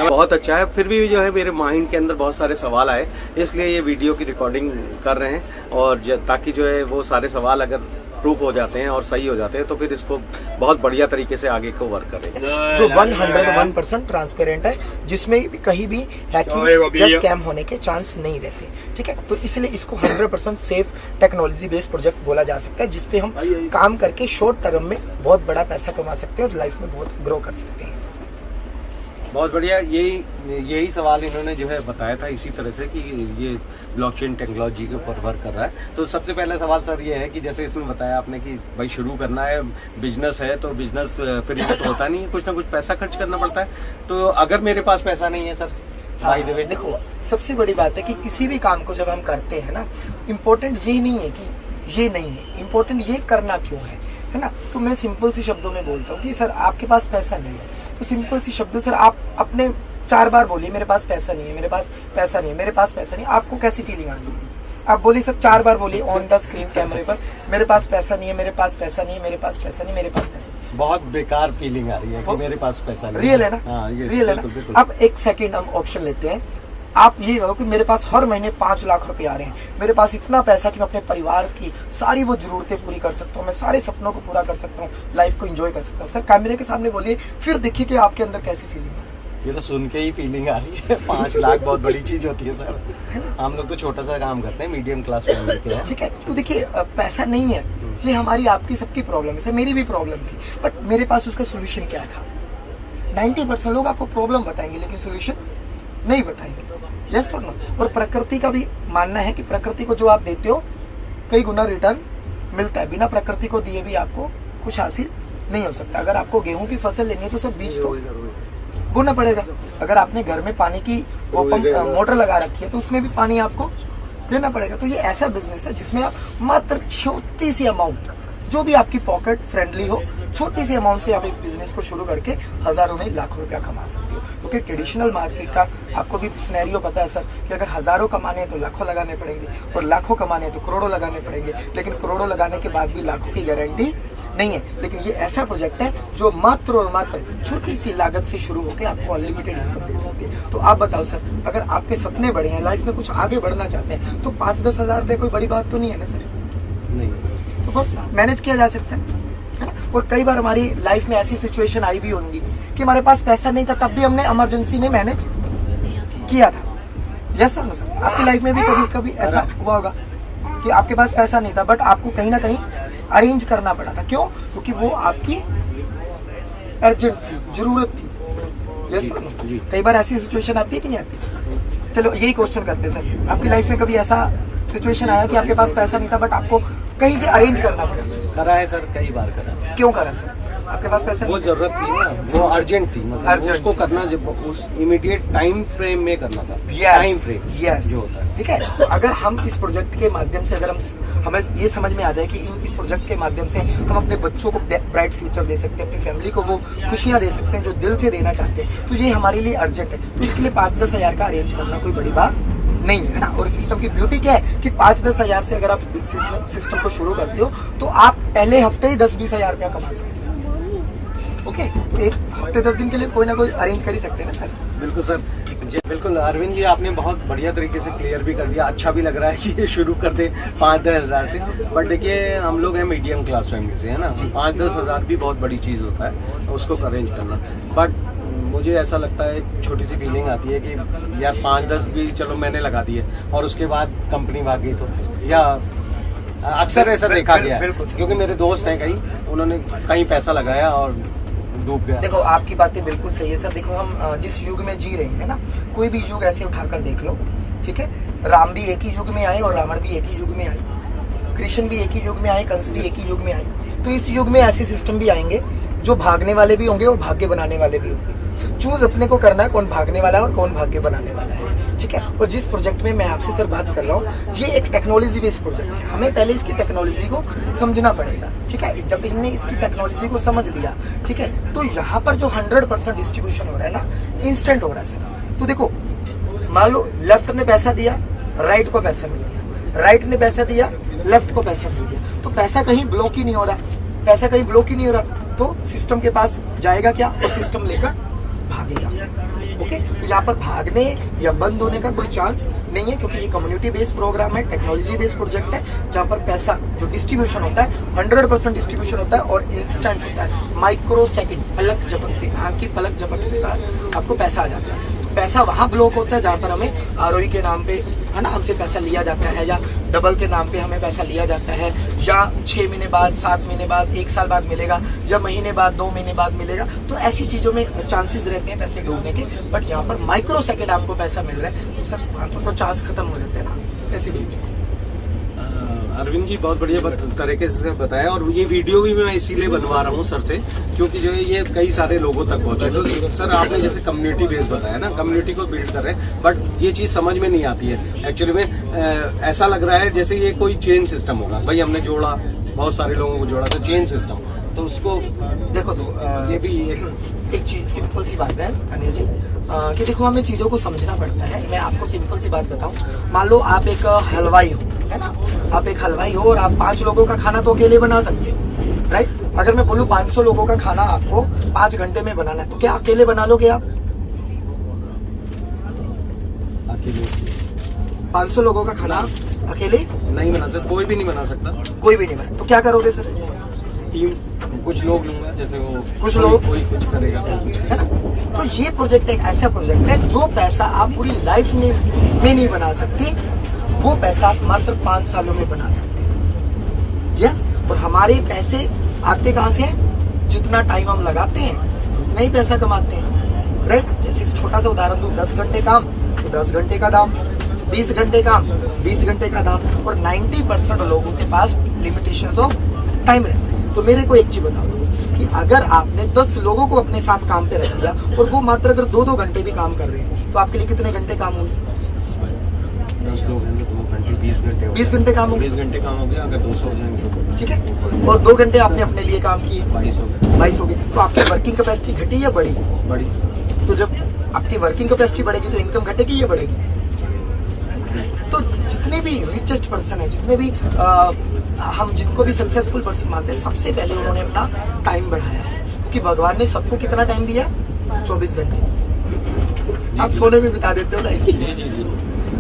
बहुत अच्छा है। फिर भी जो है मेरे माइंड के अंदर बहुत सारे सवाल आए, इसलिए ये वीडियो की रिकॉर्डिंग कर रहे हैं और ताकि जो है वो सारे सवाल अगर प्रूफ हो जाते हैं और सही हो जाते हैं तो फिर इसको बहुत बढ़िया तरीके से आगे को वर्क करेंगे। जो 101% ट्रांसपेरेंट है, जिसमें कहीं भी हैकिंग या स्कैम होने के चांस नहीं रहते। ठीक है, तो इसलिए इसको 100% सेफ टेक्नोलॉजी बेस्ड प्रोजेक्ट बोला जा सकता है, जिसपे हम काम करके शॉर्ट टर्म में बहुत बड़ा पैसा कमा सकते हैं और लाइफ में बहुत ग्रो कर सकते हैं। बहुत बढ़िया। यही सवाल इन्होंने जो है बताया था इसी तरह से कि ये ब्लॉकचेन टेक्नोलॉजी के ऊपर वर्क कर रहा है। तो सबसे पहला सवाल सर ये है कि जैसे इसमें बताया आपने कि भाई शुरू करना है, बिजनेस है, तो बिजनेस फ्री में तो होता नहीं है, कुछ ना कुछ पैसा खर्च करना पड़ता है। तो अगर मेरे पास पैसा नहीं है सर, भाई देवे, देखो सबसे बड़ी बात है कि किसी भी काम को जब हम करते हैं ना, इम्पोर्टेंट ये नहीं है कि ये नहीं है, इम्पोर्टेंट ये करना क्यों है ना। तो मैं सिंपल सी शब्दों में बोलता हूँ कि सर आपके पास पैसा नहीं है, तो सिंपल सी शब्दों सर आप अपने 4 बार बोलिए मेरे पास पैसा नहीं है, मेरे पास पैसा नहीं है, मेरे पास पैसा नहीं है। आपको कैसी फीलिंग आएगी? आप बोलिए सर 4 बार बोलिए ऑन द स्क्रीन कैमरे पर, मेरे पास पैसा नहीं है, मेरे पास पैसा नहीं है, मेरे पास पैसा नहीं, मेरे पास पैसा नहीं। बहुत बेकार फीलिंग आ रही है कि मेरे पास पैसा नहीं। रियल है ना? हाँ, रियल है ना? अब एक सेकेंड हम ऑप्शन लेते हैं। आप ये कहो कि मेरे पास हर महीने 5 लाख रुपए आ रहे हैं, मेरे पास इतना पैसा कि मैं अपने परिवार की सारी वो जरूरतें पूरी कर सकता हूँ, मैं सारे सपनों को पूरा कर सकता हूँ, लाइफ को एंजॉय कर सकता हूँ। सर कैमरे के सामने बोलिए, फिर देखिए कि आपके अंदर कैसी फीलिंग है। ये तो सुन के ही फीलिंग आ रही है। 5 लाख बहुत बड़ी चीज होती है सर। हम लोग तो छोटा सा काम करते हैं, मीडियम क्लास फैमिली के हैं। ठीक है, तो देखिए पैसा नहीं है, ये हमारी आपकी सबकी प्रॉब्लम है, मेरी भी प्रॉब्लम थी, बट मेरे पास उसका सोल्यूशन क्या था। 90% लोग आपको प्रॉब्लम बताएंगे लेकिन सोल्यूशन नहीं बताएंगे। यस और नो? और प्रकृति का भी मानना है कि प्रकृति को जो आप देते हो कई गुना रिटर्न मिलता है। बिना प्रकृति को दिए भी आपको कुछ हासिल नहीं हो सकता। अगर आपको गेहूं की फसल लेनी है तो सब बीज तो बोना पड़ेगा। अगर आपने घर में पानी की वो मोटर लगा रखी है तो उसमें भी पानी आपको देना पड़ेगा। तो ये ऐसा बिजनेस है जिसमें आप मात्र छोटी सी अमाउंट, जो भी आपकी पॉकेट फ्रेंडली हो, छोटी सी अमाउंट से आप इस बिजनेस को शुरू करके हजारों नहीं लाखों रुपया कमा सकते हो। क्योंकि ट्रेडिशनल मार्केट का आपको भी सिनेरियो पता है सर कि अगर हजारों कमाने हैं तो लाखों लगाने पड़ेंगे, और लाखों कमाने हैं तो करोड़ों लगाने पड़ेंगे। लेकिन करोड़ों लगाने के बाद भी लाखों की गारंटी नहीं है। लेकिन ये ऐसा प्रोजेक्ट है जो मात्र और मात्र छोटी सी लागत से शुरू होकर आपको अनलिमिटेड इनकम दे सकती है। तो आप बताओ सर, अगर आपके सपने बड़े हैं, लाइफ में कुछ आगे बढ़ना चाहते हैं, तो 5-10 हजार रुपये कोई बड़ी बात तो नहीं है ना सर? नहीं, तो बस मैनेज किया जा सकता है ना। और कई बार हमारी लाइफ में ऐसी सिचुएशन आई भी होंगी कि हमारे पास पैसा नहीं था, तब भी हमने इमरजेंसी में मैनेज किया था। यस और नो सर? आपकी लाइफ में भी कभी ऐसा हुआ होगा कि आपके पास पैसा नहीं था बट आपको कहीं ना कहीं अरेंज करना पड़ा था। क्यों? क्योंकि वो आपकी अर्जेंट थी, जरूरत थी। यस और नो? कई बार ऐसी सिचुएशन आती है कि नहीं आती? चलो यही क्वेश्चन करते हैं सर, आपकी लाइफ में कभी ऐसा सिचुएशन आया कि आपके पास पैसा नहीं था बट आपको कहीं से अरेंज करना पड़ा? करा है सर, कई बार करा। क्यों करा सर? आपके पास पैसा वो जरूरत थी ना, वो अर्जेंट थी, मतलब उसको करना उस इमीडिएट टाइम फ्रेम में करना था। टाइम फ्रेम जो होता है। ठीक है, तो अगर हम इस प्रोजेक्ट के माध्यम से अगर हमें ये समझ में आ जाए कि इस प्रोजेक्ट के माध्यम से हम अपने बच्चों को ब्राइट फ्यूचर दे सकते हैं, अपनी फैमिली को वो खुशियां दे सकते हैं जो दिल से देना चाहते हैं, तो ये हमारे लिए अर्जेंट है। तो इसके लिए 5-10 हजार का अरेंज करना कोई बड़ी बात नहीं है ना। और सिस्टम की ब्यूटी क्या है कि 5-10 हजार से अगर आप सिस्टम को शुरू करते हो तो आप पहले हफ्ते ही 10-20 हजार रुपया कमा सकते हो। ओके, तो एक हफ्ते 10 दिन के लिए कोई ना कोई अरेंज कर ही सकते हैं ना सर? बिल्कुल सर, बिल्कुल अरविंद जी, आपने बहुत बढ़िया तरीके से क्लियर भी कर दिया। अच्छा भी लग रहा है कि ये शुरू कर दे 5-10 हजार से। बट देखिए हम लोग हैं मीडियम क्लास फैमिली से, है ना। 5-10 हजार भी बहुत बड़ी चीज होता है उसको अरेंज करना। बट मुझे ऐसा लगता है, छोटी सी फीलिंग आती है कि यार 5-10 भी चलो मैंने लगा दिए और उसके बाद कंपनी भाग गई तो, या अक्सर ऐसा देखा गया है क्योंकि मेरे दोस्त हैं कई, उन्होंने कहीं पैसा लगाया और डूब गया। देखो आपकी बातें बिल्कुल सही है सर। देखो हम जिस युग में जी रहे हैं ना, कोई भी युग ऐसे उठाकर देख लो, ठीक है। राम भी एक ही युग में आए और रावण भी एक ही युग में आए, कृष्ण भी एक ही युग में आए, कंस भी एक ही युग में आए। तो इस युग में ऐसे सिस्टम भी आएंगे जो भागने वाले भी होंगे और भाग्य बनाने वाले भी होंगे। चूज अपने को करना है कौन भागने वाला है और कौन भाग्य बनाने वाला है। ठीक है, और जिस प्रोजेक्ट में मैं आपसे सर बात कर रहा हूँ, ये एक टेक्नोलॉजी बेस्ड प्रोजेक्ट है। हमें पहले इसकी टेक्नोलॉजी को समझना पड़ेगा। ठीक है, जब इनने इसकी टेक्नोलॉजी को समझ लिया, ठीक है, तो यहाँ पर जो 100% डिस्ट्रीब्यूशन हो रहा है ना, इंस्टेंट हो रहा है सर। तो देखो मान लो लेफ्ट ने पैसा दिया, राइट को पैसा मिल गया, राइट ने पैसा दिया, लेफ्ट को पैसा मिल गया। तो पैसा कहीं ब्लॉक ही नहीं हो रहा, पैसा कहीं ब्लॉक ही नहीं हो रहा। तो सिस्टम के पास जाएगा क्या, और सिस्टम लेकर भागेगा। ओके, तो यहाँ पर भागने या बंद होने का कोई चांस नहीं है, क्योंकि ये कम्युनिटी बेस्ड प्रोग्राम है, टेक्नोलॉजी बेस्ड प्रोजेक्ट है, जहाँ पर पैसा जो डिस्ट्रीब्यूशन होता है 100% डिस्ट्रीब्यूशन होता है और इंस्टेंट होता है। माइक्रो सेकंड, पलक झपकते, आंख की पलक झपकते के साथ आपको पैसा आ जाता है। तो पैसा वहाँ ब्लॉक होता है जहाँ पर हमें आरओई के नाम पे, है ना, हमसे पैसा लिया जाता है, या डबल के नाम पे हमें पैसा लिया जाता है, या 6 महीने बाद, 7 महीने बाद, 1 साल बाद मिलेगा, या महीने बाद, 2 महीने बाद मिलेगा। तो ऐसी चीजों में चांसेस रहते हैं पैसे डूबने के, बट यहाँ पर माइक्रो सेकंड आपको पैसा मिल रहा है, तो सर तो चांस खत्म हो जाते हैं ना, ऐसी चीजें। अरविंद जी बहुत बढ़िया तरीके से बताया, और ये वीडियो भी मैं इसीलिए बनवा रहा हूँ सर से, क्योंकि जो है ये कई सारे लोगों तक पहुंचे। तो सर आपने जैसे कम्युनिटी बेस बताया ना, कम्युनिटी को बिल्ड कर रहे हैं, बट ये चीज समझ में नहीं आती है एक्चुअली में। ऐसा लग रहा है जैसे ये कोई चेन सिस्टम होगा, भाई हमने जोड़ा, बहुत सारे लोगों को जोड़ा, तो चेन सिस्टम, तो उसको देखो तो ये भी एक चीज सिंपल सी बात है अनिल जी, कि देखो हमें चीजों को समझना पड़ता है। मैं आपको सिंपल सी बात बताऊं, मान लो आप एक हलवाई हो, है ना, आप एक हलवाई हो और आप 5 लोगों का खाना तो अकेले बना सकते हो, राइट। अगर मैं बोलूं 500 लोगों का खाना आपको 5 घंटे में बनाना है, तो क्या अकेले बना लोगे आप? अकेले 500 लोगों का खाना अकेले नहीं बना सकता, कोई भी नहीं बना सकता, कोई भी नहीं बना, तो क्या करोगे सर? टीम, कुछ लोग लूंगा, जैसे वो कुछ लोग, कोई कुछ करेगा, कोई कुछ, है ना। तो ये प्रोजेक्ट एक ऐसा प्रोजेक्ट है जो पैसा आप पूरी लाइफ में नहीं बना सकते, वो पैसा आप मात्र 5 सालों में बना सकते हैं। यस, और हमारे पैसे आते कहाँ से हैं? जितना टाइम हम लगाते हैं उतना ही पैसा कमाते हैं, राइट। जैसे छोटा सा उदाहरण दूं, 10 घंटे काम तो 10 घंटे का दाम, 20 घंटे काम 20 घंटे का दाम, और 90% लोगों के पास लिमिटेशंस ऑफ टाइम रहते हैं। तो मेरे को एक चीज बताओ दोस्त, कि अगर आपने 10 लोगों को अपने साथ काम पे रख दिया और वो मात्र अगर 2-2 घंटे भी काम कर रहे हैं, तो आपके लिए कितने घंटे काम हुए? 10 लोग हैं, 2 घंटे 20 घंटे, 20 घंटे काम हो गए, 20 घंटे काम हो गया। अगर 200 हो जाएंगे, ठीक है, और 2 घंटे आपने अपने लिए काम किए, 22 हो गए। तो आपकी वर्किंग कैपेसिटी घटी या बढ़ी? बड़ी। तो जब आपकी वर्किंग कैपेसिटी बढ़ेगी तो इनकम घटेगी या बढ़ेगी? तो जितने भी रिचेस्ट पर्सन है, जितने भी हम जिनको भी सक्सेसफुल पर्सन मानते हैं, सबसे पहले उन्होंने अपना टाइम बढ़ाया है, क्योंकि भगवान ने सबको कितना टाइम दिया? 24 घंटे। आप सोने में बिता देते हो ना, इसलिए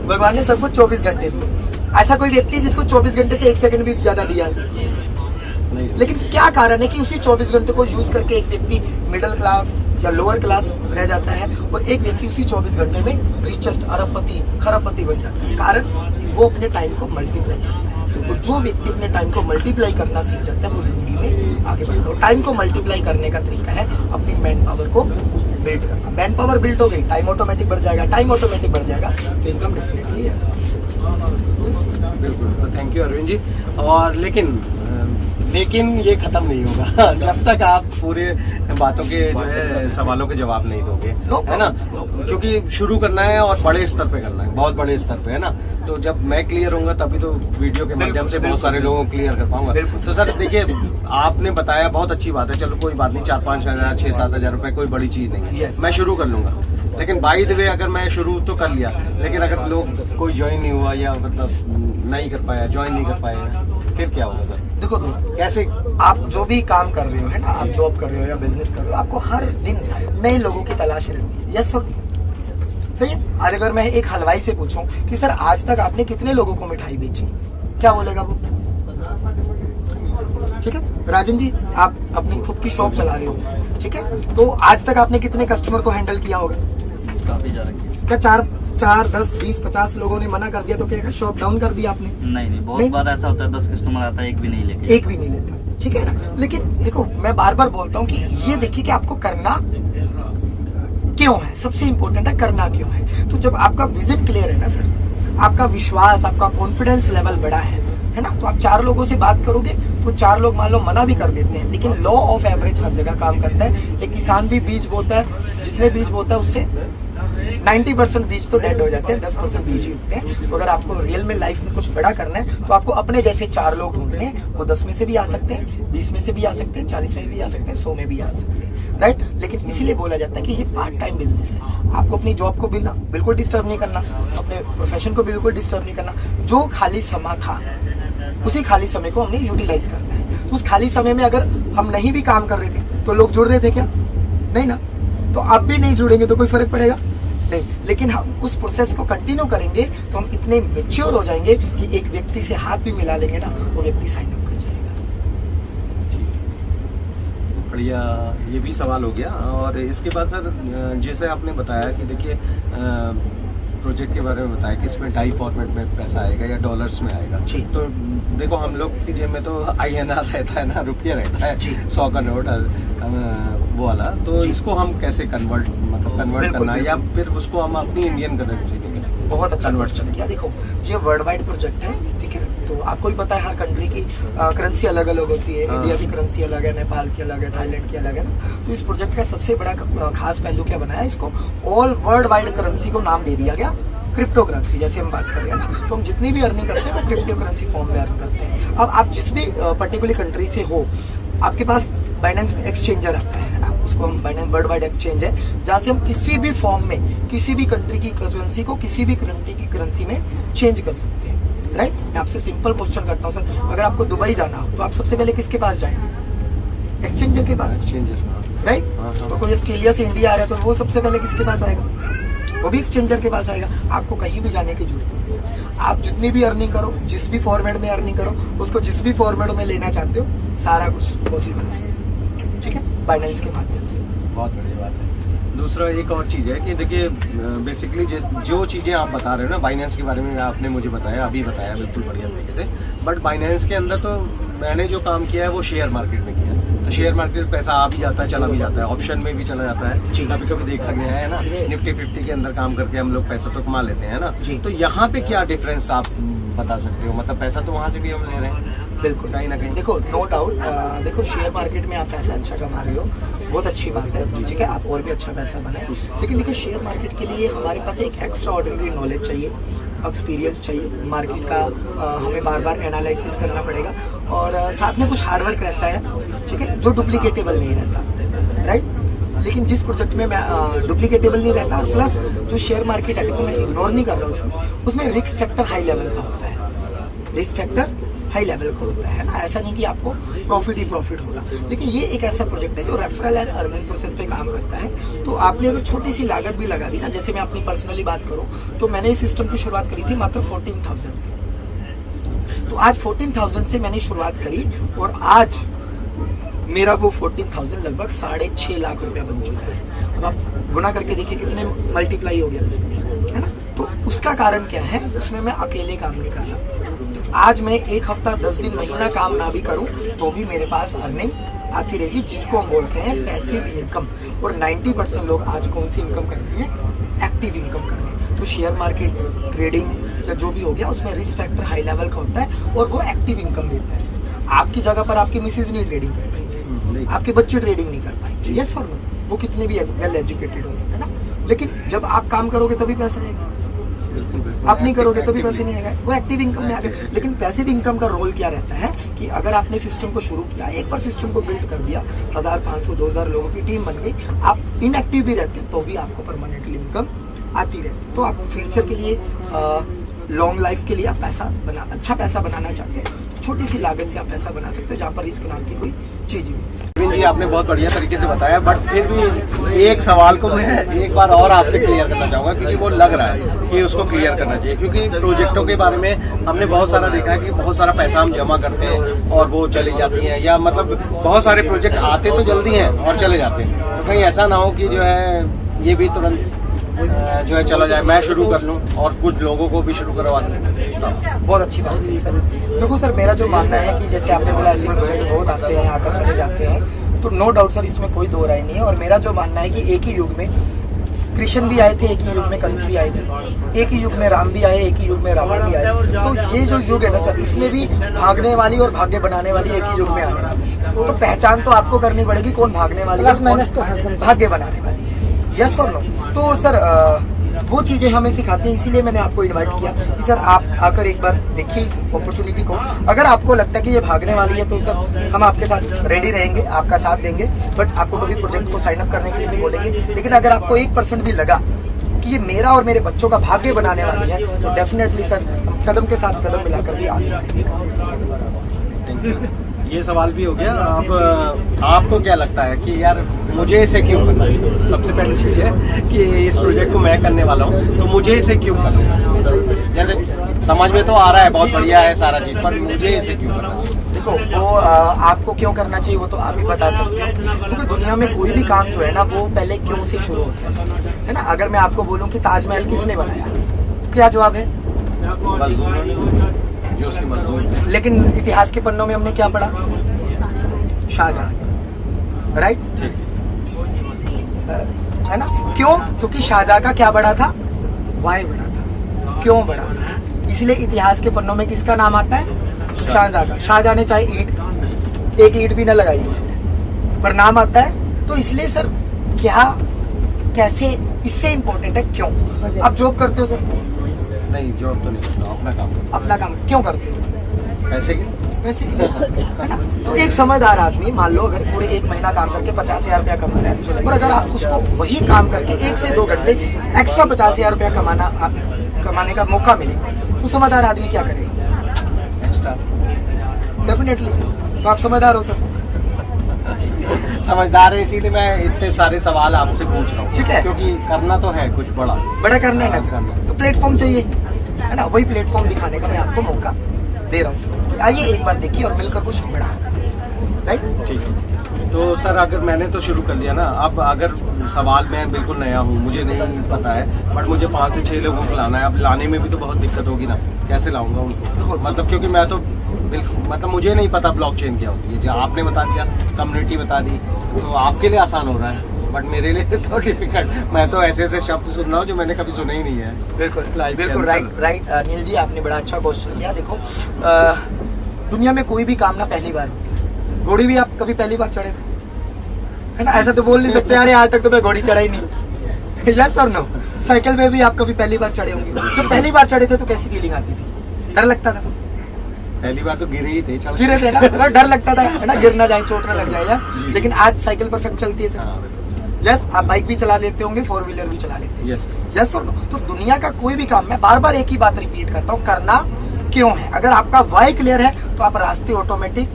भगवान ने सबको 24 घंटे दिए। ऐसा कोई व्यक्ति है जिसको 24 घंटे से 1 सेकंड भी ज्यादा दिया नहीं। लेकिन क्या कारण है कि उसी 24 घंटे को यूज करके एक व्यक्ति मिडिल क्लास या लोअर क्लास रह जाता है, और एक व्यक्ति उसी 24 घंटे में रिचेस्ट, अरबपति, खरबपति बन जाता है? कारण वो अपने टाइम को मल्टीप्लाई करता है। और जो व्यक्ति अपने टाइम को मल्टीप्लाई करना सीख जाता है, वो जिंदगी में आगे बढ़ता है। टाइम को मल्टीप्लाई करने का तरीका है अपनी मैन पावर को बिल्ड करना। मैन पावर बिल्ड हो गई, टाइम ऑटोमेटिक बढ़ जाएगा, टाइम ऑटोमेटिक बढ़ जाएगा तो इनकम डेफिनेटली है। बिल्कुल, थैंक यू अरविंद जी। और लेकिन ये खत्म नहीं होगा जब तक आप पूरे बातों के जो है सवालों के जवाब नहीं दोगे, है ना, क्योंकि शुरू करना है और बड़े स्तर पे करना है, बहुत बड़े स्तर पे, है ना। तो जब मैं क्लियर होऊंगा तभी तो वीडियो के माध्यम से बहुत सारे लोगों को क्लियर कर पाऊंगा। तो सर देखिए, आपने बताया, बहुत अच्छी बात है, चलो कोई बात नहीं, 4-5 हजार 6-7 हजार रुपए कोई बड़ी चीज नहीं है, मैं शुरू कर लूंगा। लेकिन बाई द वे अगर मैं शुरू तो कर लिया, लेकिन अगर लोग कोई ज्वाइन नहीं हुआ या मतलब नहीं कर पाया, ज्वाइन नहीं कर पाया, फिर क्या होगा सर? देखो दोस्त, कैसे आप जो भी काम कर रहे हो, है ना, आप जॉब कर रहे हो या बिजनेस कर रहे हो, आपको हर दिन नए लोगों की तलाश रहती है। यस और सही है। आज अगर मैं एक हलवाई से पूछूं कि सर आज तक आपने कितने लोगों को मिठाई बेची, क्या बोलेगा वो? ठीक है। राजन जी, आप अपनी खुद की शॉप चला रहे हो, ठीक है, तो आज तक आपने कितने कस्टमर को हैंडल किया होगा? काफी ज्यादा। क्या 4, 10, 20, 50 लोगों ने मना कर दिया तो क्या शॉप डाउन कर दिया आपने? नहीं, बहुत बार ऐसा होता है, 10 कस्टमर आता है, एक भी नहीं लेता, ठीक है ना। लेकिन देखो, मैं बार बार बोलता हूँ कि ये देखिए कि आपको करना क्यों है, सबसे इम्पोर्टेंट है करना क्यों है। तो जब आपका विजन क्लियर है ना सर, आपका विश्वास, आपका कॉन्फिडेंस लेवल बड़ा है ना, तो आप 4 लोगों से बात करोगे तो 4 लोग मान लो मना भी कर देते हैं, लेकिन लॉ ऑफ एवरेज हर जगह काम करता है। एक किसान भी बीज बोता है, जितने बीज बोता है उससे 90% बीज तो डेड हो जाते हैं, 10% बीज ही उगते हैं। तो अगर आपको रियल में लाइफ में कुछ बड़ा करना है तो आपको अपने जैसे 4 लोग ढूंढने हैं। वो 10 में से भी आ सकते हैं, 20 में से भी आ सकते हैं, 40 में भी आ सकते हैं, 100 में भी आ सकते हैं, राइट। लेकिन इसीलिए बोला जाता है कि ये पार्ट टाइम बिजनेस है। आपको अपनी जॉब को बिल्कुल डिस्टर्ब नहीं करना, अपने प्रोफेशन को बिल्कुल डिस्टर्ब नहीं करना। जो खाली समय था उसी खाली समय को हमने यूटिलाइज करना है। तो उस खाली समय में अगर हम नहीं भी काम कर रहे थे तो लोग जुड़ रहे थे क्या? नहीं ना। तो आप भी नहीं जुड़ेंगे तो कोई फर्क पड़ेगा नहीं। लेकिन हम उस प्रोसेस को कंटिन्यू करेंगे तो हम इतने मेच्योर हो जाएंगे कि एक व्यक्ति से हाथ भी मिला लेंगे ना, वो व्यक्ति साइन अप कर जाएगा। बढ़िया, ये भी सवाल हो गया। और इसके बाद सर जैसे आपने बताया कि देखिए प्रोजेक्ट के बारे में बताया कि इसमें डाई फॉर्मेट में पैसा आएगा या डॉलर्स में आएगा। तो देखो हम लोग की जेब में तो INR रहता है ना, रुपया रहता है, 100 का नोट वो वाला। तो इसको हम कैसे कन्वर्ट करना है या फिर उसको हम अपनी इंडियन करेंसी में कैसे बहुत अच्छा क्वेश्चन किया। देखो ये वर्ल्ड वाइड प्रोजेक्ट है, ठीक है। तो आपको भी पता है हर कंट्री की करेंसी अलग अलग होती है। इंडिया की करेंसी अलग है, नेपाल की अलग है, थाईलैंड की अलग है ना। तो इस प्रोजेक्ट का सबसे बड़ा खास पहलू क्या बनाया, इसको ऑल वर्ल्ड वाइड करेंसी को नाम दे दिया गया क्रिप्टो करेंसी। जैसे हम बात कर रहे हैं ना, तो हम जितनी भी अर्निंग करते हैं वो क्रिप्टो करेंसी फॉर्म में अर्न करते हैं। अब आप जिस भी पर्टिकुलर कंट्री से हो, आपके पास बाइनेंस एक्सचेंजर आता है ना, उसको हम बाइनेंस वर्ल्ड वाइड एक्सचेंज है, जहाँ से हम किसी भी फॉर्म में किसी भी कंट्री की करेंसी को किसी भी कंट्री की करेंसी में चेंज कर सकते हैं, राइट। मैं आपसे सिंपल क्वेश्चन करता हूँ सर, अगर आपको दुबई जाना हो तो आप सबसे पहले किसके पास जाएंगे? एक्सचेंजर के पास, राइट। तो कोई ऑस्ट्रेलिया से इंडिया आ रहा है तो वो सबसे पहले किसके पास आएगा? वो भी एक्सचेंजर के पास आएगा। आपको कहीं भी जाने की जरूरत नहीं है। आप जितनी भी अर्निंग करो, जिस भी फॉर्मेट में अर्निंग करो, उसको जिस भी फॉर्मेट में लेना चाहते हो, सारा कुछ पॉसिबल है, ठीक है, बाइनेंस के माध्यम से। बहुत बढ़िया बात है। दूसरा एक और चीज़ है कि देखिए बेसिकली जो चीज़ें आप बता रहे हो ना बाइनेंस के बारे में, आपने मुझे बताया, अभी बताया बिल्कुल बढ़िया तरीके से। बट बाइनेंस के अंदर तो मैंने जो काम किया है वो शेयर मार्केट में किया है। तो शेयर मार्केट में पैसा आ भी जाता है, चला भी जाता है, ऑप्शन में भी चला जाता है। कभी कभी देखा गया है ना, निफ्टी 50 के अंदर काम करके हम लोग पैसा तो कमा लेते हैं ना। तो यहाँ पे क्या डिफरेंस आप बता सकते हो? मतलब पैसा तो वहाँ से भी हम ले रहे हैं बिल्कुल, कहीं ना कहीं। देखो नो डाउट, देखो शेयर मार्केट में आप पैसा अच्छा कमा रहे हो, बहुत अच्छी बात है, ठीक है, आप और भी अच्छा पैसा बनाए। लेकिन देखो शेयर मार्केट के लिए हमारे पास एक एक्स्ट्रा ऑर्डिनरी नॉलेज चाहिए, एक्सपीरियंस चाहिए, मार्केट का हमें बार बार एनालिसिस करना पड़ेगा और साथ में कुछ हार्डवर्क रहता है, ठीक है, जो डुप्लीकेटेबल नहीं रहता, राइट। लेकिन जिस प्रोजेक्ट में मैं डुप्लीकेटेबल नहीं रहता, प्लस जो शेयर मार्केट है देखो मैं इग्नोर नहीं कर रहा हूँ, उसमें रिस्क फैक्टर हाई लेवल का होता है, रिस्क फैक्टर हाई लेवल का होता है ना। ऐसा नहीं कि आपको प्रॉफिट ही प्रॉफिट होगा। लेकिन ये एक ऐसा प्रोजेक्ट है जो रेफरल एंड अर्निंग प्रोसेस पे काम करता है। तो आपने अगर छोटी सी लागत भी लगा दी ना, जैसे मैं अपनी पर्सनली बात करूं तो मैंने इस सिस्टम की शुरुआत करी थी मात्र 14,000 से। तो आज 14,000 से मैंने शुरुआत करी और आज मेरा वो 14,000 लगभग 6.5 लाख रुपया बन चुका है। अब आप गुना करके देखिए कितने मल्टीप्लाई हो गया, है ना। तो उसका कारण क्या है, उसमें मैं अकेले काम नहीं कर रहा। आज मैं एक हफ्ता 10 दिन महीना काम ना भी करूं तो भी मेरे पास अर्निंग आती रहेगी, जिसको हम बोलते हैं पैसिव इनकम। और 90% लोग आज कौन सी इनकम कर रहे हैं? एक्टिव इनकम कर रहे हैं। तो शेयर मार्केट, ट्रेडिंग या जो भी हो गया उसमें रिस्क फैक्टर हाई लेवल का होता है और वो एक्टिव इनकम देता है। आपकी जगह पर आपकी मिसेज नहीं ट्रेडिंग कर पाएंगे, आपके बच्चे ट्रेडिंग नहीं कर पाएंगे, यस और नो, वो कितने भी वेल एजुकेटेड हो, है ना। लेकिन जब आप काम करोगे तभी पैसा आएगा, आप नहीं करोगे तभी पैसे नहीं आएगा, वो एक्टिव इनकम में आ गया। लेकिन पैसिव इनकम का रोल क्या रहता है कि अगर आपने सिस्टम को शुरू किया, एक बार सिस्टम को बिल्ड कर दिया, 1000, 500, 2000 लोगों की टीम बन गई, आप इनएक्टिव भी रहते तो भी आपको परमानेंटली इनकम आती रहती। तो आप फ्यूचर के लिए, लॉन्ग लाइफ के लिए आप अच्छा पैसा बनाना चाहते हैं तो छोटी सी लागत से आप पैसा बना सकते हो, जहाँ पर रिस्क नाम की कोई चीज ही नहीं। अरविंद जी आपने बहुत बढ़िया तरीके से बताया, बट फिर भी एक सवाल को मैं एक बार और आपसे क्लियर करना चाहूंगा, क्योंकि वो लग रहा है कि उसको क्लियर करना चाहिए। क्योंकि प्रोजेक्टों के बारे में हमने बहुत सारा देखा है कि बहुत सारा पैसा हम जमा करते हैं और वो चली जाती हैं, या मतलब बहुत सारे प्रोजेक्ट आते तो जल्दी हैं और चले जाते हैं। तो कहीं ऐसा ना हो कि जो है ये भी तुरंत जो है चला जाए, मैं शुरू कर लूं और कुछ लोगों को भी शुरू करवा दूं। बहुत अच्छी बात है सर। देखो सर, मेरा जो मानना है कि जैसे आपने बोला ऐसे प्रोजेक्ट बहुत आते हैं, आकर चले जाते हैं, तो नो डाउट सर इसमें कोई दो राय नहीं है। और मेरा जो मानना है कि एक ही युग में कृष्ण भी आए थे, एक ही युग में कंस भी आए थे, एक ही युग में राम भी आए, एक ही युग में रावण भी आए। तो ये जो युग है ना सर, इसमें भी भागने वाली और भाग्य बनाने वाली एक ही युग में आने वाली है। तो पहचान तो आपको करनी पड़ेगी कौन भागने वाली है, कौन भाग्य बनाने वाली है, यस और नो। तो सर वो चीजें हमें सिखाती हैं, इसीलिए मैंने आपको इनवाइट किया कि सर आप आकर एक बार देखिए इस अपॉर्चुनिटी को। अगर आपको लगता है कि ये भागने वाली है तो सर हम आपके साथ रेडी रहेंगे, आपका साथ देंगे, बट आपको कभी प्रोजेक्ट को साइन अप करने के लिए नहीं बोलेंगे। लेकिन अगर आपको 1% भी लगा कि ये मेरा और मेरे बच्चों का भाग्य बनाने वाली है, तो डेफिनेटली सर हम कदम के साथ कदम मिलाकर भी आगे बढ़ेंगे। ये सवाल भी हो गया। अब आपको क्या लगता है कि यार मुझे इसे क्यों करना चाहिए? सबसे पहली चीज है कि इस प्रोजेक्ट को मैं करने वाला हूँ, तो मुझे इसे क्यों करना चाहिए? जैसे समझ में तो आ रहा है बहुत बढ़िया है सारा चीज, पर मुझे इसे क्यों करना चाहिए? देखो वो आपको क्यों करना चाहिए वो तो आप ही बता सकते हो, क्योंकि दुनिया में कोई भी काम जो है ना वो पहले क्यों से शुरू होता है ना। अगर मैं आपको बोलूं कि ताजमहल किसने बनाया तो क्या जवाब है? मजदूर जो उसकी मजदूर थे। लेकिन इतिहास के पन्नों में हमने क्या पढ़ा? शाहजहां, राइट? ठीक। है ना? क्यों? क्योंकि शाहजहां का क्या बड़ा था? वाई बड़ा था। क्यों बड़ा था? इसलिए इतिहास के पन्नों में किसका नाम आता है? शाहजहां का। शाहजहां ने चाहे एक ईंट भी न लगाई पर नाम आता है। तो इसलिए सर क्या, कैसे, इससे इम्पोर्टेंट है क्यों। आप जॉब करते हो सर? नहीं, जॉब तो नहीं करता, अपना काम। अपना काम क्यों करते हो? पैसे की। वैसे है ना। तो एक समझदार आदमी मान लो अगर पूरे 1 महीना काम करके 50,000 रुपया कमा रहा है, और अगर आप उसको वही काम करके 1 से 2 घंटे एक्स्ट्रा 50,000 रुपया कमाने का मौका मिले, तो समझदार आदमी क्या करेगा? एक्स्ट्रा। डेफिनेटली। तो आप समझदार हो सर। समझदार है, इसीलिए मैं इतने सारे सवाल आपसे पूछ रहा हूँ। ठीक है। क्योंकि करना तो है कुछ बड़ा करना है ना, तो प्लेटफॉर्म चाहिए, है ना। वही प्लेटफॉर्म दिखाने का मैं आपको मौका दे रहा हूँ। आइए एक बार देखिए और मिलकर कुछ बड़ा, राइट? ठीक है। तो सर अगर मैंने तो शुरू कर दिया ना, अब अगर सवाल, मैं बिल्कुल नया हूँ, मुझे नहीं पता है, बट मुझे 5 से 6 लोगों को लाना है। अब लाने में भी तो बहुत दिक्कत होगी ना, कैसे लाऊंगा उनको? मतलब क्योंकि मैं तो बिल्कुल, मतलब मुझे नहीं पता ब्लॉकचेन क्या होती है। जो आपने बता दिया, कम्युनिटी बता दी, तो आपके लिए आसान हो रहा है, बट मेरे लिए तो डिफिकल्ट। मैं तो ऐसे ऐसे शब्द सुन रहा हूँ जो मैंने कभी सुने ही नहीं है। बिल्कुल बिल्कुल, राइट। अनिल जी आपने बड़ा अच्छा क्वेश्चन किया। देखो दुनिया में कोई भी काम ना पहली बार होता है। घोड़ी भी आप कभी पहली बार चढ़े थे, है ना? ऐसा तो बोल नहीं सकते यार आज तक तो मैं घोड़ी चढ़ा ही नहीं। यस और नो? साइकिल में भी आप कभी पहली बार चढ़े होंगे। जब पहली बार चढ़े थे तो कैसी फीलिंग आती थी? डर लगता था? पहली बार तो गिरे ही थे, गिरे थे ना, डर लगता था, है ना, गिर ना जाए, चोट ना लग जाए। यस। लेकिन आज साइकिल परफेक्ट चलती है सर। यस। आप बाइक भी चला लेते होंगे, 4 व्हीलर भी चला लेते हैं। यस और नो? तो दुनिया का कोई भी काम, मैं बार बार एक ही बात रिपीट करता हूँ, करना क्यों है। अगर आपका वाई क्लियर है तो आप रास्ते ऑटोमेटिक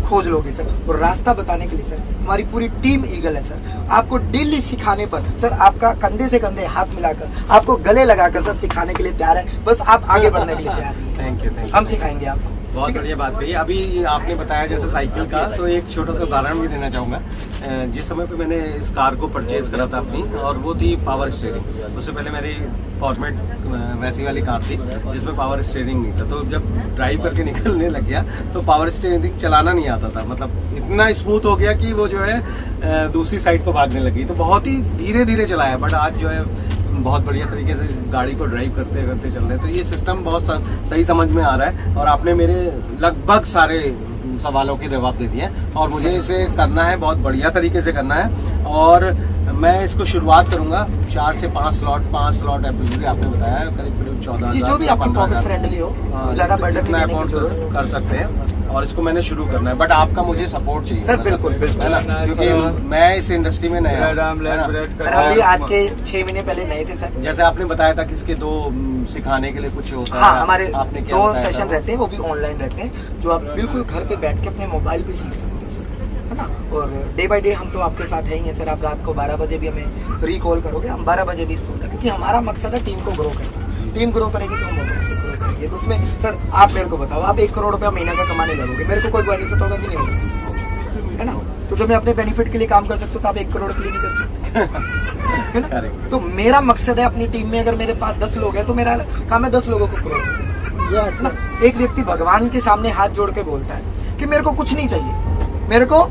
खोज लोगे सर। और रास्ता बताने के लिए सर हमारी पूरी टीम ईगल है सर। आपको डेली सिखाने पर सर, आपका कंधे से कंधे हाथ मिलाकर, आपको गले लगाकर सर सिखाने के लिए तैयार है। बस आप आगे बढ़ने के लिए तैयार हैं। Thank you. हम सिखाएंगे आपको। बहुत बढ़िया बात कही। अभी आपने बताया जैसे साइकिल का, तो एक छोटा सा उदाहरण भी देना चाहूंगा। जिस समय पे मैंने इस कार को परचेज करा था अपनी, और वो थी पावर स्टीयरिंग। उससे पहले मेरी फॉर्मेट वैसी वाली कार थी जिसमें पावर स्टीयरिंग नहीं था। तो जब ड्राइव करके निकलने लग गया तो पावर स्टीयरिंग चलाना नहीं आता था। मतलब इतना स्मूथ हो गया कि वो जो है दूसरी साइड को भागने लगी। तो बहुत ही धीरे धीरे चलाया, बट आज जो है बहुत बढ़िया तरीके से गाड़ी को ड्राइव करते करते चल रहे हैं। तो ये सिस्टम बहुत सही समझ में आ रहा है, और आपने मेरे लगभग सारे सवालों के जवाब दे दिए। और मुझे इसे करना है, बहुत बढ़िया तरीके से करना है। और मैं इसको शुरुआत करूंगा 4 से 5 स्लॉट। 5 स्लॉट आपने बताया करीब 14,000 जो भी आपको प्रॉफिट फ्रेंडली हो, तो ज्यादा बर्डन इतना अफोर्ड कर सकते हैं। और इसको मैंने शुरू करना है, बट आपका मुझे सपोर्ट चाहिए सर। बिल्कुल है ना, क्योंकि मैं इस इंडस्ट्री में नया हूं। सर हम भी आज के 6 महीने पहले नए थे सर। जैसे आपने बताया था कि इसके 2 सिखाने के लिए कुछ होता है। हाँ, हमारे आपने क्या 2 बताया सेशन था? रहते हैं, वो भी ऑनलाइन रहते हैं, जो आप बिल्कुल घर पे बैठ के अपने मोबाइल पे सीख सकते हो सर, है ना। और डे बाय डे हम तो आपके साथ है ही हैं सर। आप रात को 12 बजे भी हमें रिकॉल करोगे, हम 12 बजे भी इस फोन, क्योंकि हमारा मकसद है टीम को ग्रो करना। टीम ग्रो करेगी तो हम ग्रो करेंगे। तो उसमें सर आप मेरे को बताओ, आप 1 करोड़ रुपया महीना का कमाने लगोगे, मेरे को कोई बेनिफिट होगा कि नहीं होगा? है ना। तो जब मैं अपने बेनिफिट के लिए काम कर सकता हूँ तो आप 1 करोड़ के लिए नहीं कर सकते, है ना। तो मेरा मकसद है अपनी टीम में अगर मेरे पास 10 लोग हैं तो मेरा काम है 10 लोगों को ग्रो करना। एक व्यक्ति भगवान के सामने हाथ जोड़ के बोलता है कि मेरे को कुछ नहीं चाहिए, मेरे को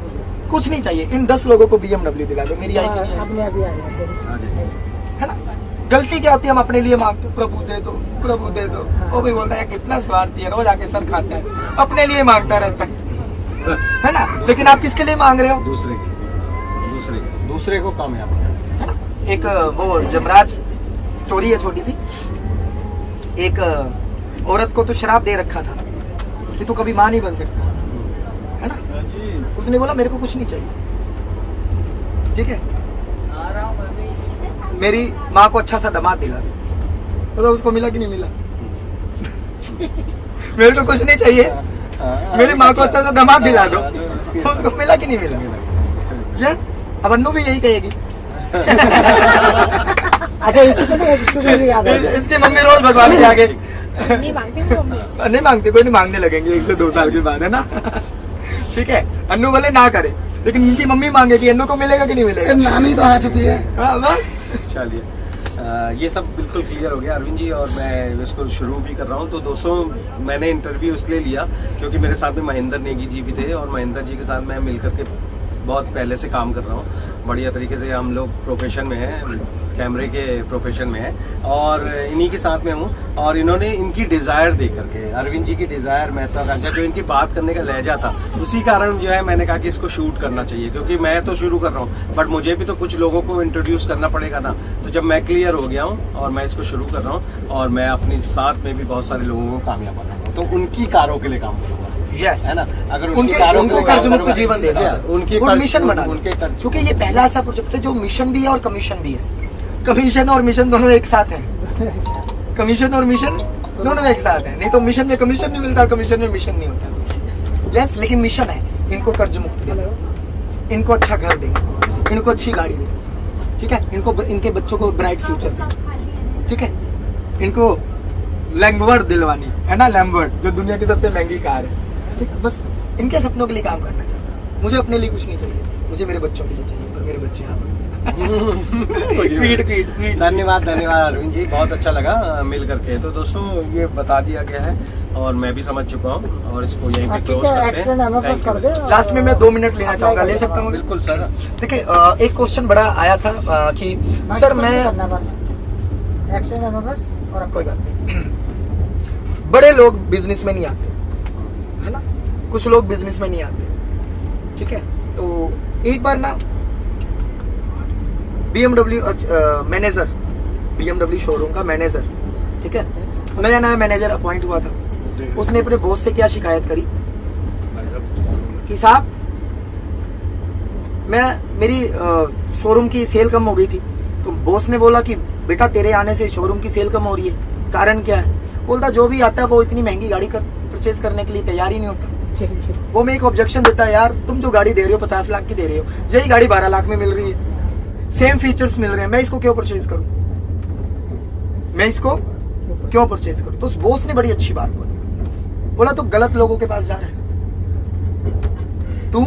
कुछ नहीं चाहिए, इन 10 लोगों को BMW दिला दो, मेरी आई की नहीं आई, है ना। गलती क्या होती है, हम अपने लिए मांगते, प्रभु दे दो, प्रभु दे दो। वो भी बोलता है कितना स्वार्थी है, रोज आके सर खाता है, अपने लिए मांगता रहता है ना। लेकिन आप किसके लिए मांग रहे हो? दूसरे को कामयाब, है ना। एक वो जमराज स्टोरी है छोटी सी। एक औरत को तो शराब दे रखा था कि तू कभी मां नहीं बन सकता, है ना। उसने बोला मेरे को कुछ नहीं चाहिए, ठीक है, मेरी माँ को अच्छा सा दामाद दिला। तो उसको मिला कि नहीं मिला? मेरे को कुछ नहीं चाहिए, मेरी माँ को अच्छा सा दिमाग दिला दो। उसको मिला कि नहीं मिला? यस, अब अन्नू भी यही कहेगी। अच्छा, इसी को तो स्टूडेंट याद है। इसकी मम्मी रोज भगवान के आगे नहीं मांगती मम्मी। नहीं मांगते, कोई नहीं मांगने लगेंगे 1 से 2 साल के बाद, है ना। ठीक है, अन्नू भले ना करे लेकिन उनकी मम्मी मांगेगी, अन्नू को मिलेगा कि नहीं मिलेगा? नाम ही तो आ चुकी है। हाँ, बस। चलिए, ये सब बिल्कुल क्लियर हो गया अरविंद जी, और मैं इसको शुरू भी कर रहा हूँ। तो दोस्तों, मैंने इंटरव्यू इसलिए लिया क्योंकि मेरे साथ में महेंद्र नेगी जी भी थे, और महेंद्र जी के साथ मैं मिलकर के बहुत पहले से काम कर रहा हूँ। बढ़िया तरीके से हम लोग प्रोफेशन में हैं, कैमरे के प्रोफेशन में हैं, और इन्हीं के साथ में हूँ। और इन्होंने इनकी डिज़ायर देख करके, अरविंद जी की डिज़ायर, महत्वाकांक्षा, जो इनकी बात करने का लहजा था, उसी कारण जो है मैंने कहा कि इसको शूट करना चाहिए, क्योंकि मैं तो शुरू कर रहा हूँ बट मुझे भी तो कुछ लोगों को इंट्रोड्यूस करना पड़ेगा ना। तो जब मैं क्लियर हो गया हूँ और मैं इसको शुरू कर रहा हूँ, और मैं अपनी साथ में भी बहुत सारे लोगों को कामयाब बनाऊंगा, तो उनकी कारों के लिए काम करूंगा। यस, है ना, अगर उनको कर्ज मुक्त जीवन देना, उनके मिशन बना, क्योंकि ये पहला ऐसा प्रोजेक्ट है जो मिशन भी है और कमीशन भी है। कमीशन और मिशन दोनों एक साथ है। कमीशन और मिशन दोनों एक साथ है, नहीं तो मिशन में कमीशन नहीं मिलता, कमीशन में मिशन नहीं होता। यस, लेकिन मिशन है इनको कर्ज मुक्त देना, इनको अच्छा घर देना, इनको अच्छी गाड़ी देना, ठीक है, इनको इनके बच्चों को ब्राइट फ्यूचर देना, ठीक है, इनको लैम्बोर्गिनी दिलवानी है ना, लैम्बोर्गिनी जो दुनिया की सबसे महंगी कार है, ठीक है। बस इनके सपनों के लिए काम करना है सर। मुझे अपने लिए कुछ नहीं चाहिए, मुझे मेरे बच्चों के लिए चाहिए, और मेरे बच्चे यहाँ स्वीट। धन्यवाद अरविंद जी, बहुत अच्छा लगा मिल करके। तो दोस्तों, ये बता दिया गया है और मैं भी समझ चुका हूँ, और इसको यहीं पे क्लोज करते हैं। लास्ट में मैं 2 मिनट लेना चाहूंगा, ले सकता हूँ? बिल्कुल सर। देखिए, एक क्वेश्चन बड़ा आया था कि सर मैं और कोई बात नहीं, बड़े लोग बिजनेस में नहीं आते, है ना, कुछ लोग बिजनेस में नहीं आते, ठीक है। तो एक बार ना BMW मैनेजर, BMW शोरूम का मैनेजर, ठीक है, नया मैनेजर अपॉइंट हुआ था। उसने अपने बॉस से क्या शिकायत करी कि साहब, मेरी शोरूम की सेल कम हो गई थी। तो बॉस ने बोला कि बेटा, तेरे आने से शोरूम की सेल कम हो रही है, कारण क्या है? बोलता जो भी आता है वो इतनी महंगी गाड़ी परचेज करने के लिए तैयार ही नहीं होता। वो मैं एक ऑब्जेक्शन देता है, यार तुम जो गाड़ी दे रहे हो 50 लाख की दे रहे हो, यही गाड़ी 12 लाख में मिल रही है, सेम फीचर्स मिल रहे हैं, मैं इसको क्यों परचेज करूं? मैं इसको क्यों परचेज करूं? तो उस बॉस ने बड़ी अच्छी बात बोली, बोला तू गलत लोगों के पास जा रहा है, तू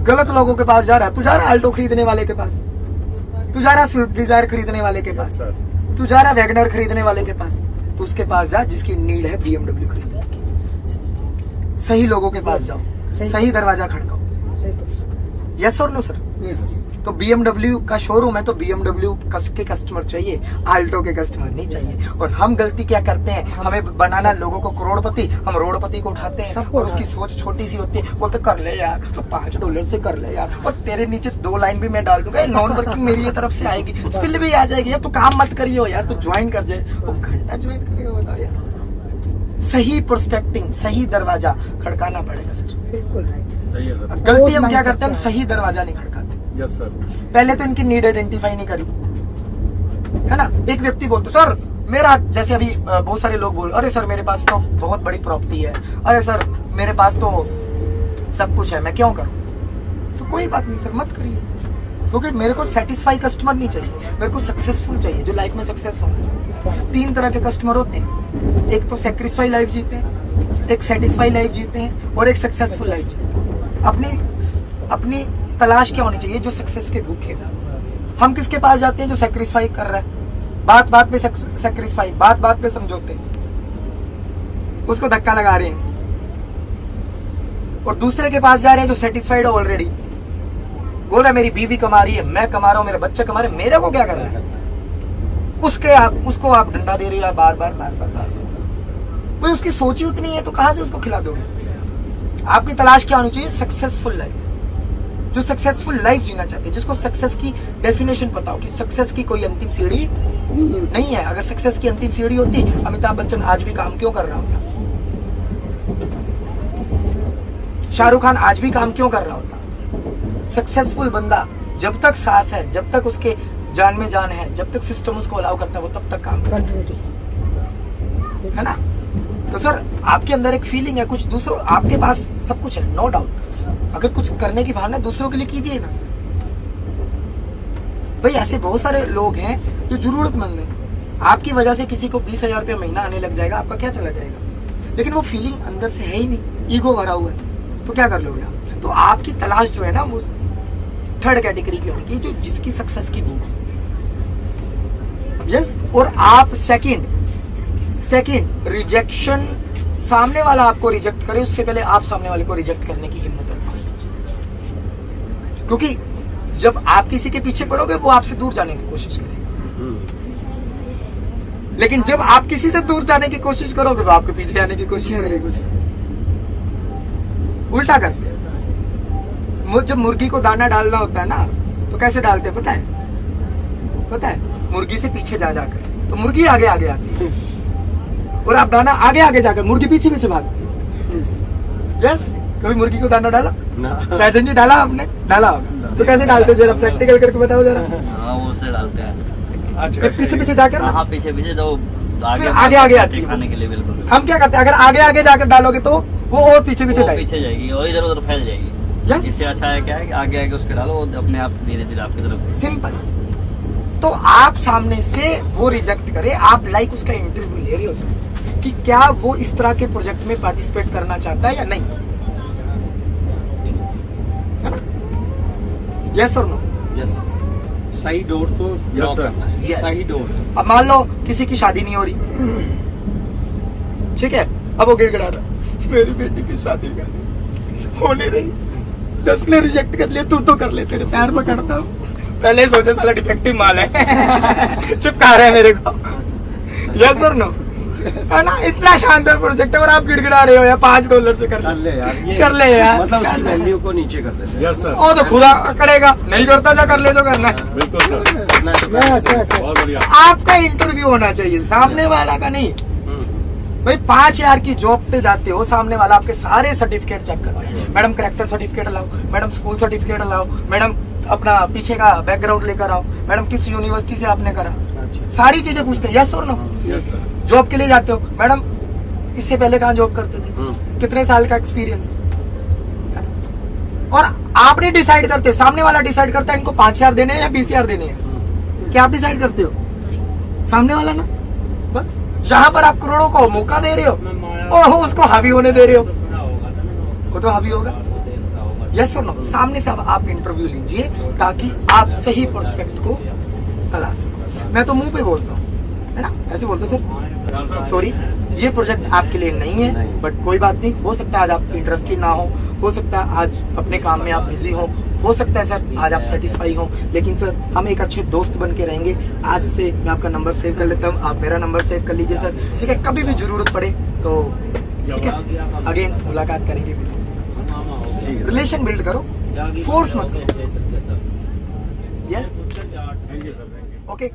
गलत लोगों के पास जा रहा है। तू जा रहा है अल्टो खरीदने वाले के पास, तू जा रहा है स्विफ्ट डिजायर खरीदने वाले के पास, तू जा रहा है वैगनर खरीदने वाले के पास, तो उसके पास जा जिसकी नीड है BMW खरीदने की। सही लोगों के पास जाओ, सही दरवाजा खड़काओ। यस और नो सर? यस। तो BMW का शोरूम है तो BMW के कस्टमर चाहिए, आल्टो के कस्टमर नहीं चाहिए। और हम गलती क्या करते हैं, हमें बनाना लोगों को करोड़पति, हम रोडपति को उठाते हैं, और उसकी सोच छोटी सी होती है। बोलते कर ले यार, तो $5 से कर ले यार, और तेरे नीचे 2 लाइन भी मैं डाल दूंगा, नॉन वर्किंग मेरी तरफ से आएगी, स्पिल भी आ जाएगी, यार तू काम मत करियो यार, तू ज्वाइन कर जाए। वो घंटा ज्वाइन करेगा, बताओ यार। सही प्रोस्पेक्टिंग, सही दरवाजा खड़काना पड़ेगा सर। बिल्कुल राइट। गलती हम क्या करते हैं, हम सही दरवाजा नहीं खड़काते। Yes sir. पहले तो इनकी नीड आइडेंटिफाई नहीं करी, है ना। एक व्यक्ति बोलते सर मेरा, जैसे अभी बहुत सारे लोग बोल, अरे सर मेरे पास तो बहुत बड़ी प्रॉपर्टी है, अरे सर मेरे पास तो सब कुछ है, मैं क्यों करूं? तो कोई बात नहीं सर, मत करिए, क्योंकि मेरे को सेटिस्फाई कस्टमर नहीं चाहिए, मेरे को सक्सेसफुल चाहिए, जो लाइफ में सक्सेस होना चाहिए। 3 तरह के कस्टमर होते हैं, एक तो सेक्रीफाई लाइफ जीते हैं, एक सेटिस्फाई लाइफ जीते हैं, और एक सक्सेसफुल लाइफ जीते हैं। अपनी तलाश क्या होनी चाहिए? जो सक्सेस के भूखे हो। हम किसके पास जाते हैं? जो सेक्रीफाई कर रहा है, बात बात पे सेक्रीफाई, बात बात पे समझौते, उसको धक्का लगा रहे हैं। और दूसरे के पास जा रहे हैं जो सेटिस्फाइड है ऑलरेडी, बोल रहा है मेरी बीवी कमा रही है, मैं कमा रहा हूं, मेरे बच्चे कमा रहे हैं, मेरे को क्या करना है? उसको आप डंडा दे रहे हो बार बार। भाई उसकी सोच ही उतनी है तो कहां से उसको खिला दोगे? आपकी तलाश क्या होनी चाहिए? Successful life. जो सक्सेसफुल लाइफ जीना चाहते हैं, जिसको सक्सेस की डेफिनेशन पता हो कि सक्सेस की कोई अंतिम सीढ़ी नहीं है। अगर सक्सेस की अंतिम सीढ़ी होती, अमिताभ बच्चन आज भी काम क्यों कर रहा होता? शाहरुख खान आज भी काम क्यों कर रहा होता? सक्सेसफुल बंदा जब तक सांस है, जब तक उसके जान में जान है, जब तक सिस्टम उसको अलाउ करता है, वो तब तक काम करता है ना। तो सर आपके अंदर एक फीलिंग है, कुछ दूसरों, आपके पास सब कुछ है, नो डाउट। अगर कुछ करने की भावना दूसरों के लिए कीजिए ना सर। भाई ऐसे बहुत सारे लोग हैं जो जरूरतमंद हैं, आपकी वजह से किसी को 20,000 रुपया महीना आने लग जाएगा, आपका क्या चला जाएगा? लेकिन वो फीलिंग अंदर से है ही नहीं, ईगो भरा हुआ है, तो क्या कर लोगे आप? तो आपकी तलाश जो है ना वो थर्ड कैटेगरी की होगी, जो जिसकी सक्सेस की भूख है। यस, और आप सेकंड रिजेक्शन, सामने वाला आपको रिजेक्ट करे उससे पहले आप सामने वाले को रिजेक्ट करने की हिम्मत रखो, क्योंकि जब आप किसी के पीछे पड़ोगे वो आपसे दूर जाने की कोशिश करेगा, लेकिन जब आप किसी से दूर जाने की कोशिश करोगे वो आपके पीछे आने की कोशिश करेगी। उल्टा करते हैं। जब मुर्गी को दाना डालना होता है ना तो कैसे डालते हैं पता है? मुर्गी से पीछे जा जाकर, तो मुर्गी आगे आगे आती है और आप दाना आगे आगे जाकर, मुर्गी पीछे पीछे भागती है। यस, कभी मुर्गी को दाना डाला? राजन जी डाला आपने? डाला होगा। तो कैसे डालते हो, जरा प्रैक्टिकल करके बताओ जरा। हाँ, वो से डालते हैं अच्छा, पीछे पीछे जाकर ना? हाँ, पीछे पीछे जो आगे आगे आती है खाने के लिए। बिल्कुल। हम क्या करते हैं, अगर आगे आगे जाकर डालोगे तो वो और पीछे पीछे जाएगी, पीछे जाएगी और इधर उधर फैल जाएगी। यस, इससे अच्छा है क्या है कि आगे आगे उसके डालो, वो अपने आप धीरे धीरे आपकी तरफ। सिंपल। तो आप सामने से वो रिजेक्ट करे, आप लाइक उसका इंटरव्यू ले रहे हो सर कि क्या वो इस तरह के प्रोजेक्ट में पार्टिसिपेट करना चाहता है या नहीं, है ना? यस और नो? यस, सही डोर को लॉक करना है। Yes. सही डोर। अब मान लो किसी की शादी नहीं हो रही, ठीक है, अब वो गिड़गिड़ा रहा, मेरी बेटी की शादी का होने रही, 10 ने रिजेक्ट कर लिया, तू तो कर ले, तेरे पैर पकड़ता हूँ। पहले ही सोचे साला डिफेक्टिव माल है, चिपका रहा है मेरे को। यस और नो? है ना? इतना शानदार प्रोजेक्ट है और आप गिड़गिड़ा रहे हो यार, $5 से कर ले यार, ये कर ले यार, मतलब उसकी वैल्यू को नीचे कर देते हैं। यस सर, वो तो खुदा करेगा, नहीं करता जा, कर ले जो करना है। बिल्कुल सर, सर बहुत बढ़िया। आपका इंटरव्यू होना चाहिए, सामने वाला का नहीं। भाई 5,000 की जॉब पे जाते हो, सामने वाला आपके सारे सर्टिफिकेट चेक करता है। मैडम कैरेक्टर सर्टिफिकेट लाओ, मैडम स्कूल सर्टिफिकेट लाओ, मैडम अपना पीछे का बैकग्राउंड लेकर आओ, मैडम किस यूनिवर्सिटी से आपने करा, सारी चीजें पूछते हैं। यस और नो? यस सर, जॉब के लिए जाते हो, मैडम इससे पहले कहाँ जॉब करते थे, कितने साल का एक्सपीरियंस, और आप नहीं डिसाइड करते, सामने वाला डिसाइड करता है इनको 5,000 देने हैं या 20,000 देने हैं। क्या आप डिसाइड करते हो? सामने वाला ना। बस जहां पर आप करोड़ों को मौका दे रहे हो और उसको हावी होने दे रहे हो, वो तो हावी होगा। यस और नो? सामने से आप इंटरव्यू लीजिए ताकि आप सही प्रोस्पेक्ट को तलाश सको। मैं तो मुंह पे बोलता हूँ, है ना, ऐसे बोलते सर सॉरी ये प्रोजेक्ट आपके लिए नहीं है, बट कोई बात नहीं, हो सकता है आज आप इंटरेस्टेड ना हो सकता है आज अपने काम में आप बिजी हो सकता है सर आज आप सेटिस्फाई हो, लेकिन सर हम एक अच्छे दोस्त बन के रहेंगे। आज से मैं आपका नंबर सेव कर लेता हूँ, आप मेरा नंबर सेव कर लीजिए सर, ठीक है? कभी भी जरूरत पड़े तो ठीक है, अगेन मुलाकात करेंगे, रिलेशन बिल्ड करो, फोर्स मत करो। Yes, okay.